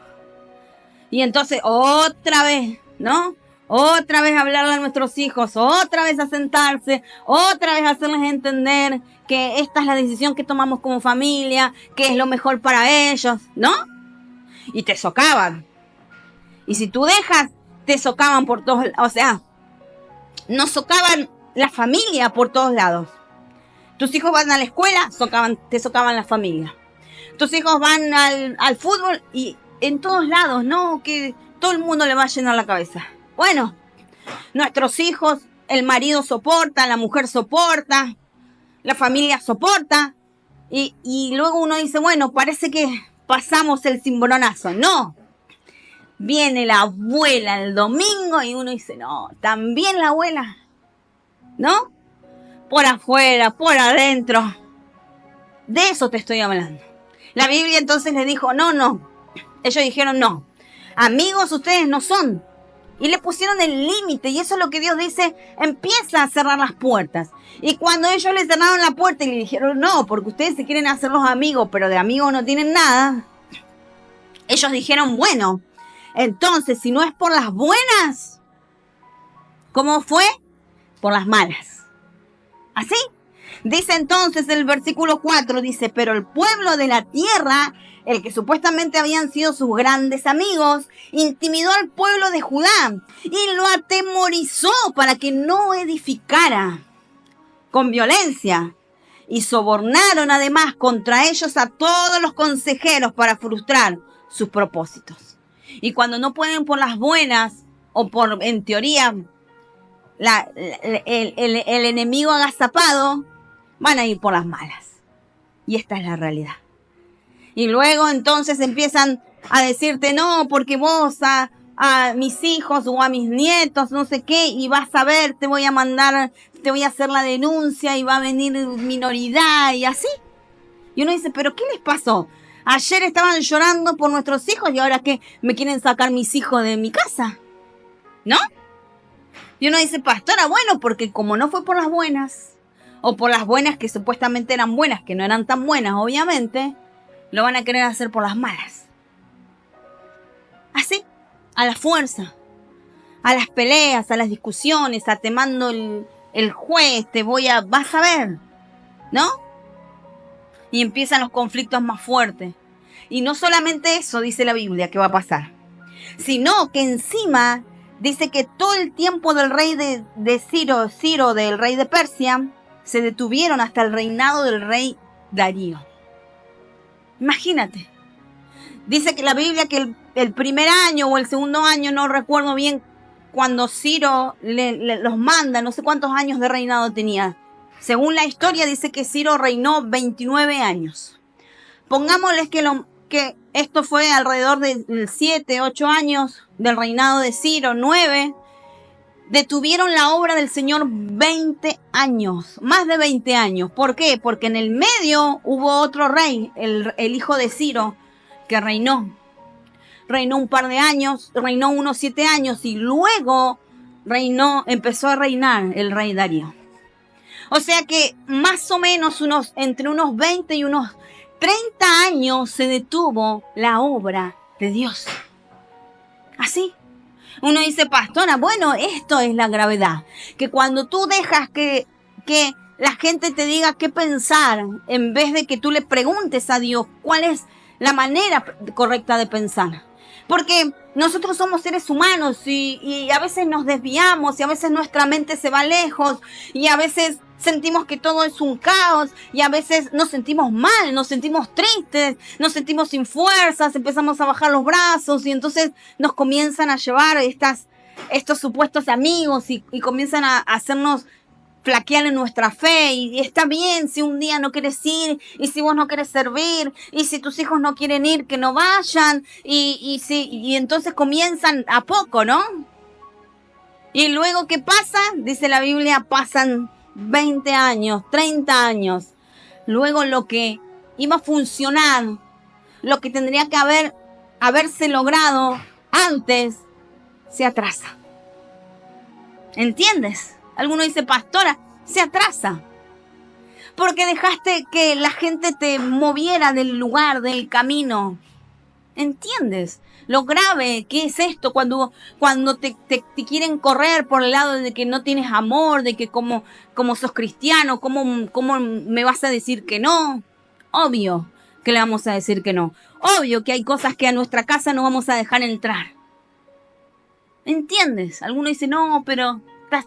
Y entonces otra vez, ¿no? Otra vez hablarle a nuestros hijos, otra vez a sentarse, otra vez hacerles entender que esta es la decisión que tomamos como familia, que es lo mejor para ellos, ¿no? Y te socavan. Y si tú dejas, te socavan por todos lados. O sea, nos socaban la familia por todos lados. Tus hijos van a la escuela, te socaban la familia. Tus hijos van al fútbol y en todos lados, ¿no? Que todo el mundo le va a llenar la cabeza. Bueno, nuestros hijos, el marido soporta, la mujer soporta, la familia soporta. Y luego uno dice, bueno, parece que pasamos el cimbronazo. No. Viene la abuela el domingo y uno dice, no, también la abuela, ¿no? Por afuera, por adentro. De eso te estoy hablando. La Biblia entonces le dijo, no. Ellos dijeron, no. Amigos ustedes no son. Y le pusieron el límite. Y eso es lo que Dios dice, empieza a cerrar las puertas. Y cuando ellos le cerraron la puerta y le dijeron, no, porque ustedes se quieren hacer los amigos, pero de amigos no tienen nada. Ellos dijeron, bueno, entonces si no es por las buenas, ¿cómo fue? Por las malas. ¿Así? Dice entonces el versículo 4, dice, pero el pueblo de la tierra, el que supuestamente habían sido sus grandes amigos, intimidó al pueblo de Judá y lo atemorizó para que no edificara con violencia. Y sobornaron además contra ellos a todos los consejeros para frustrar sus propósitos. Y cuando no pueden por las buenas, o por, en teoría, el enemigo agazapado, van a ir por las malas. Y esta es la realidad. Y luego entonces empiezan a decirte, no, porque vos a mis hijos o a mis nietos, no sé qué, y vas a ver, te voy a mandar, te voy a hacer la denuncia y va a venir minoridad y así. Y uno dice, ¿pero qué les pasó? Ayer estaban llorando por nuestros hijos y ahora que me quieren sacar mis hijos de mi casa, ¿no? Y uno dice, pastora, bueno, porque como no fue por las buenas, o por las buenas que supuestamente eran buenas, que no eran tan buenas, obviamente, lo van a querer hacer por las malas. Así, a la fuerza, a las peleas, a las discusiones, a te mando el juez, vas a ver, ¿no? Y empiezan los conflictos más fuertes. Y no solamente eso dice la Biblia que va a pasar, sino que encima dice que todo el tiempo del rey de Ciro, del rey de Persia, se detuvieron hasta el reinado del rey Darío. Imagínate. Dice que la Biblia que el primer año o el segundo año, no recuerdo bien, cuando Ciro los manda, no sé cuántos años de reinado tenía. Según la historia dice que Ciro reinó 29 años. Pongámosles que esto fue alrededor de 7, 8 años del reinado de Ciro, 9. Detuvieron la obra del Señor 20 años, más de 20 años. ¿Por qué? Porque en el medio hubo otro rey, el hijo de Ciro, que reinó un par de años, reinó unos 7 años y luego empezó a reinar el rey Darío. O sea que más o menos entre unos 20 y unos 30 años se detuvo la obra de Dios. Así. Uno dice, pastora, bueno, esto es la gravedad. Que cuando tú dejas que la gente te diga qué pensar, en vez de que tú le preguntes a Dios cuál es la manera correcta de pensar. Porque nosotros somos seres humanos y a veces nos desviamos y a veces nuestra mente se va lejos y a veces sentimos que todo es un caos y a veces nos sentimos mal, nos sentimos tristes, nos sentimos sin fuerzas, empezamos a bajar los brazos y entonces nos comienzan a llevar estos supuestos amigos y comienzan a hacernos flaquear en nuestra fe. Y está bien si un día no quieres ir y si vos no querés servir y si tus hijos no quieren ir, que no vayan y entonces comienzan a poco, ¿no? Y luego, ¿qué pasa? Dice la Biblia, pasan 20 años, 30 años. Luego lo que iba a funcionar lo que tendría que haberse logrado antes, se atrasa. ¿Entiendes? Alguno dice, pastora, se atrasa. Porque dejaste que la gente te moviera del lugar, del camino. ¿Entiendes? Lo grave que es esto cuando te quieren correr por el lado de que no tienes amor, de que como sos cristiano, ¿cómo me vas a decir que no? Obvio que le vamos a decir que no. Obvio que hay cosas que a nuestra casa no vamos a dejar entrar. ¿Entiendes? Alguno dice, no, pero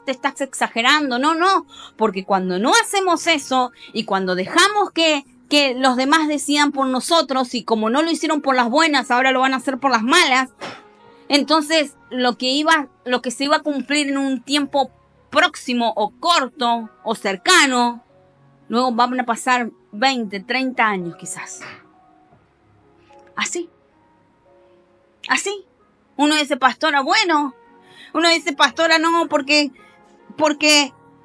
te estás exagerando. No, porque cuando no hacemos eso y cuando dejamos que los demás decidan por nosotros y como no lo hicieron por las buenas, ahora lo van a hacer por las malas, entonces lo que se iba a cumplir en un tiempo próximo o corto o cercano, luego van a pasar 20, 30 años quizás. Así. Uno dice, pastora, bueno. Uno dice, pastora, no, porque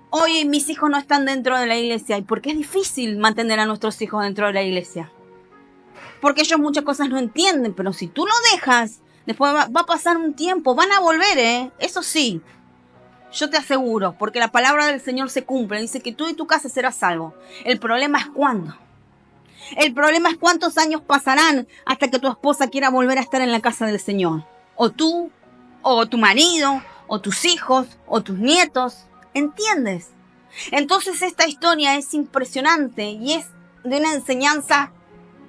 hoy mis hijos no están dentro de la iglesia. ¿Y por qué es difícil mantener a nuestros hijos dentro de la iglesia? Porque ellos muchas cosas no entienden, pero si tú lo dejas, después va a pasar un tiempo, van a volver, Eso sí, yo te aseguro, porque la palabra del Señor se cumple. Dice que tú y tu casa serás salvo. El problema es cuándo. El problema es cuántos años pasarán hasta que tu esposa quiera volver a estar en la casa del Señor. O tú, o tu marido, o tus hijos, o tus nietos. ¿Entiendes? Entonces esta historia es impresionante y es de una enseñanza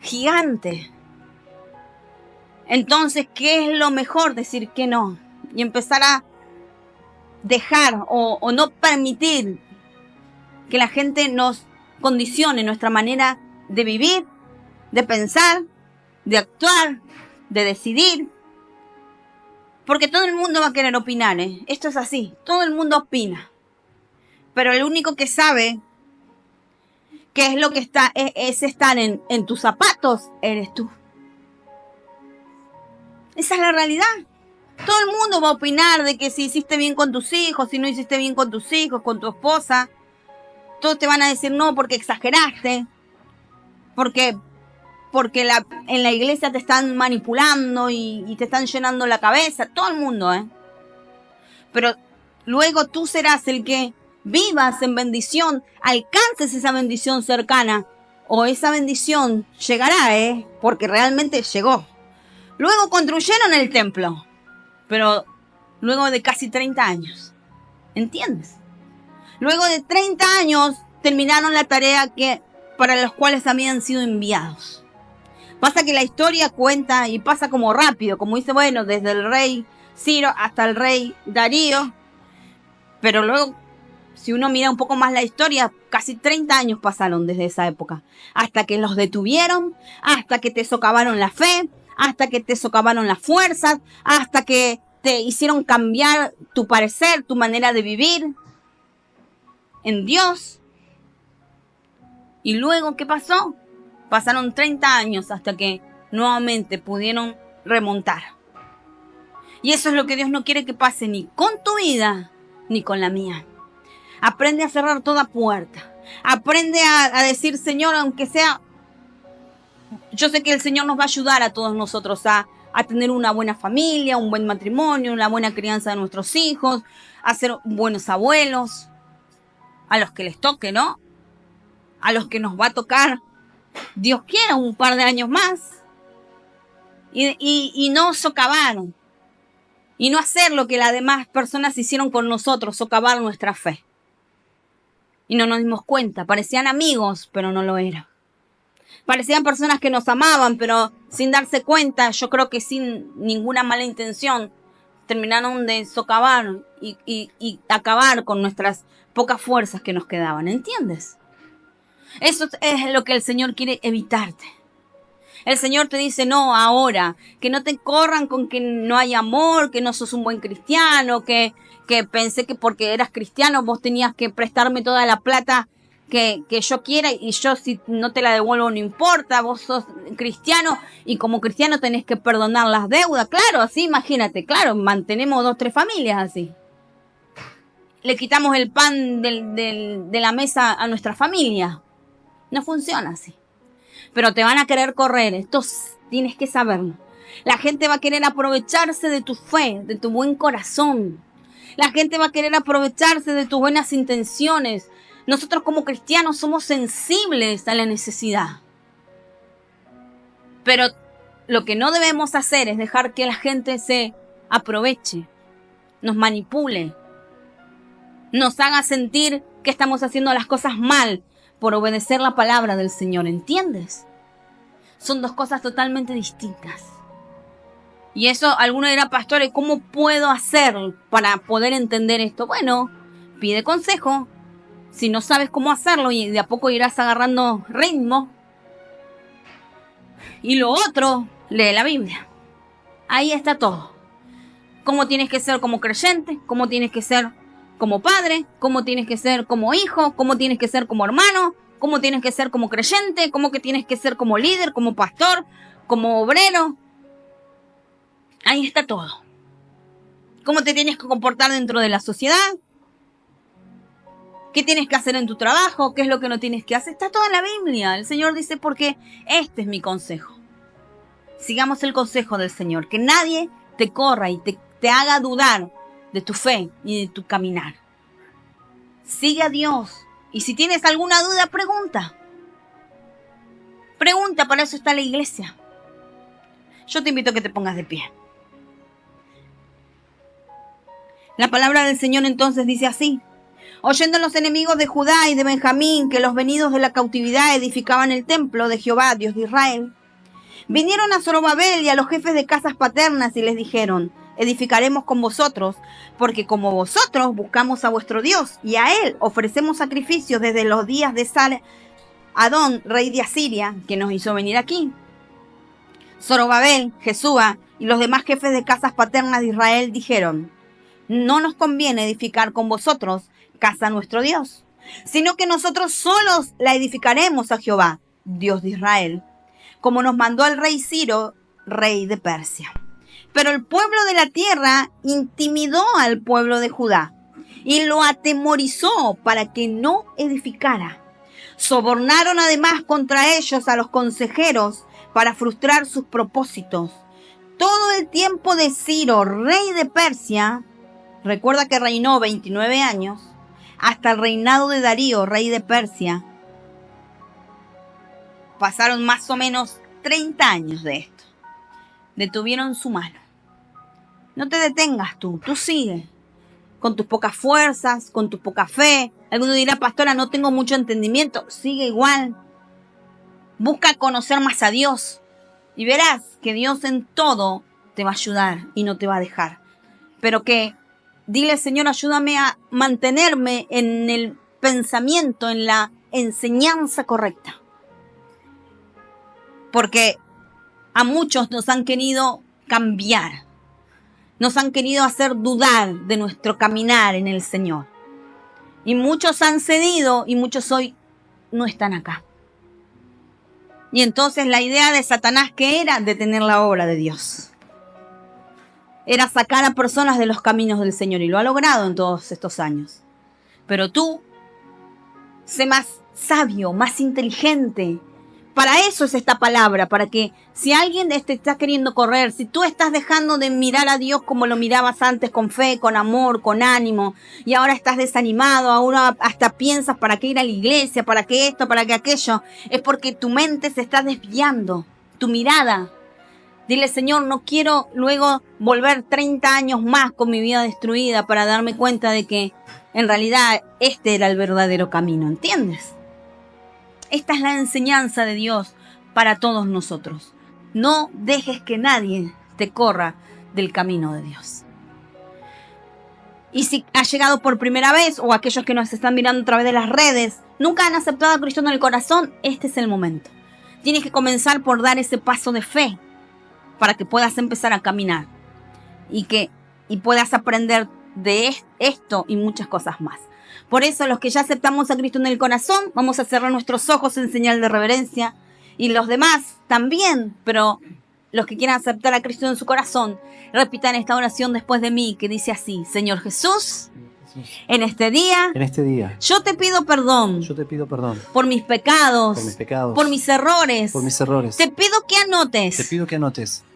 gigante. Entonces, ¿qué es lo mejor? Decir que no. Y empezar a dejar o no permitir que la gente nos condicione nuestra manera de vivir, de pensar, de actuar, de decidir. Porque todo el mundo va a querer opinar, Esto es así, todo el mundo opina. Pero el único que sabe qué es lo que es estar en tus zapatos, eres tú. Esa es la realidad. Todo el mundo va a opinar de que si hiciste bien con tus hijos, si no hiciste bien con tus hijos, con tu esposa. Todos te van a decir no porque exageraste. Porque en la iglesia te están manipulando y te están llenando la cabeza. Todo el mundo, Pero luego tú serás el que vivas en bendición, alcances esa bendición cercana. O esa bendición llegará, porque realmente llegó. Luego construyeron el templo. Pero luego de casi 30 años. ¿Entiendes? Luego de 30 años terminaron la tarea para los cuales habían sido enviados. Pasa que la historia cuenta y pasa como rápido, como dice, bueno, desde el rey Ciro hasta el rey Darío. Pero luego, si uno mira un poco más la historia, casi 30 años pasaron desde esa época. Hasta que los detuvieron, hasta que te socavaron la fe, hasta que te socavaron las fuerzas, hasta que te hicieron cambiar tu parecer, tu manera de vivir en Dios. Y luego, ¿qué pasó? Pasaron 30 años hasta que nuevamente pudieron remontar. Y eso es lo que Dios no quiere que pase ni con tu vida, ni con la mía. Aprende a cerrar toda puerta. Aprende a decir, Señor, aunque sea... Yo sé que el Señor nos va a ayudar a todos nosotros a tener una buena familia, un buen matrimonio, una buena crianza de nuestros hijos, a ser buenos abuelos, a los que les toque, ¿no? A los que nos va a tocar, Dios quiera, un par de años más. Y no socavar. Y no hacer lo que las demás personas hicieron con nosotros, socavar nuestra fe. Y no nos dimos cuenta. Parecían amigos, pero no lo eran. Parecían personas que nos amaban, pero sin darse cuenta, yo creo que sin ninguna mala intención, terminaron de socavar y acabar con nuestras pocas fuerzas que nos quedaban. ¿Entiendes? Eso es lo que el Señor quiere evitarte. El Señor te dice, no, ahora, que no te corran con que no hay amor, que no sos un buen cristiano, que pensé que porque eras cristiano vos tenías que prestarme toda la plata que yo quiera y yo si no te la devuelvo no importa, vos sos cristiano y como cristiano tenés que perdonar las deudas. Claro, así imagínate, claro, mantenemos 2, 3 familias así. Le quitamos el pan de la mesa a nuestra familia. No funciona así. pero te van a querer correr. Esto tienes que saberlo. La gente va a querer aprovecharse de tu fe, de tu buen corazón. La gente va a querer aprovecharse de tus buenas intenciones. Nosotros como cristianos somos sensibles a la necesidad. Pero lo que no debemos hacer es dejar que la gente se aproveche, nos manipule, nos haga sentir que estamos haciendo las cosas mal por obedecer la palabra del Señor. ¿Entiendes? Son dos cosas totalmente distintas. Y eso, alguno dirá, pastor, ¿y cómo puedo hacer para poder entender esto? Bueno, pide consejo. Si no sabes cómo hacerlo y de a poco irás agarrando ritmo. Y lo otro, lee la Biblia. Ahí está todo. Cómo tienes que ser como creyente, cómo tienes que ser como padre, cómo tienes que ser como hijo, cómo tienes que ser como hermano, cómo tienes que ser como creyente, cómo que tienes que ser como líder, como pastor, como obrero. Ahí está todo. Cómo te tienes que comportar dentro de la sociedad. ¿Qué tienes que hacer en tu trabajo? ¿Qué es lo que no tienes que hacer? Está todo en la Biblia. El Señor dice, porque este es mi consejo. Sigamos el consejo del Señor. Que nadie te corra y te haga dudar de tu fe y de tu caminar. Sigue a Dios. Y si tienes alguna duda, pregunta. Pregunta, para eso está la iglesia. Yo te invito a que te pongas de pie. La palabra del Señor entonces dice así. Oyendo los enemigos de Judá y de Benjamín que los venidos de la cautividad edificaban el templo de Jehová, Dios de Israel, vinieron a Zorobabel y a los jefes de casas paternas y les dijeron, edificaremos con vosotros, porque como vosotros buscamos a vuestro Dios y a él ofrecemos sacrificios desde los días de Adón, rey de Asiria, que nos hizo venir aquí. Zorobabel, Jesúa y los demás jefes de casas paternas de Israel dijeron, no nos conviene edificar con vosotros casa a nuestro Dios, sino que nosotros solos la edificaremos a Jehová, Dios de Israel, como nos mandó el rey Ciro, rey de Persia. Pero el pueblo de la tierra intimidó al pueblo de Judá y lo atemorizó para que no edificara. Sobornaron además contra ellos a los consejeros para frustrar sus propósitos. Todo el tiempo de Ciro, rey de Persia, recuerda que reinó 29 años, hasta el reinado de Darío, rey de Persia, pasaron más o menos 30 años de esto. Detuvieron su mano. No te detengas tú sigue. Con tus pocas fuerzas, con tu poca fe. Alguno dirá, pastora, no tengo mucho entendimiento. Sigue igual. Busca conocer más a Dios. Y verás que Dios en todo te va a ayudar y no te va a dejar. Pero que dile, Señor, ayúdame a mantenerme en el pensamiento, en la enseñanza correcta. Porque a muchos nos han querido cambiar. Nos han querido hacer dudar de nuestro caminar en el Señor. Y muchos han cedido y muchos hoy no están acá. Y entonces la idea de Satanás, ¿qué era? Detener la obra de Dios. Era sacar a personas de los caminos del Señor. Y lo ha logrado en todos estos años. Pero tú, sé más sabio, más inteligente. Para eso es esta palabra, para que si alguien te está queriendo correr, si tú estás dejando de mirar a Dios como lo mirabas antes, con fe, con amor, con ánimo, y ahora estás desanimado, ahora hasta piensas para qué ir a la iglesia, para qué esto, para qué aquello, es porque tu mente se está desviando, tu mirada. Dile, Señor, no quiero luego volver 30 años más con mi vida destruida para darme cuenta de que en realidad este era el verdadero camino, ¿entiendes? Esta es la enseñanza de Dios para todos nosotros. No dejes que nadie te corra del camino de Dios. Y si has llegado por primera vez, o aquellos que nos están mirando a través de las redes, nunca han aceptado a Cristo en el corazón, este es el momento. Tienes que comenzar por dar ese paso de fe para que puedas empezar a caminar y puedas aprender de esto y muchas cosas más. Por eso los que ya aceptamos a Cristo en el corazón, vamos a cerrar nuestros ojos en señal de reverencia. Y los demás también, pero los que quieran aceptar a Cristo en su corazón, repitan esta oración después de mí, que dice así: Señor Jesús, En este día, yo te pido perdón por mis pecados, por mis errores. Te pido que anotes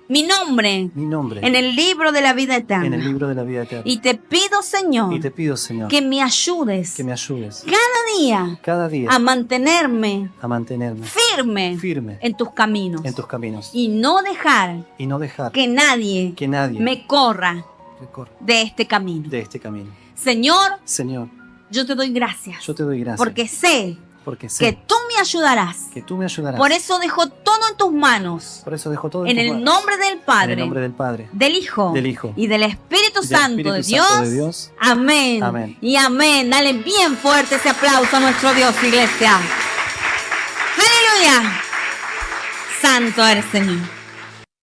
mi nombre en el libro de la vida eterna. Y te pido, Señor, que me ayudes cada día a mantenerme firme en tus caminos. Y no dejar que nadie me corra de este camino. Señor, yo te doy gracias. Porque sé que tú me ayudarás. Por eso dejo todo en tus manos. En el nombre del Padre, del Hijo y del Espíritu Santo de Dios. Amén. Y amén. Dale bien fuerte ese aplauso a nuestro Dios, iglesia. Aleluya. Santo eres, Señor.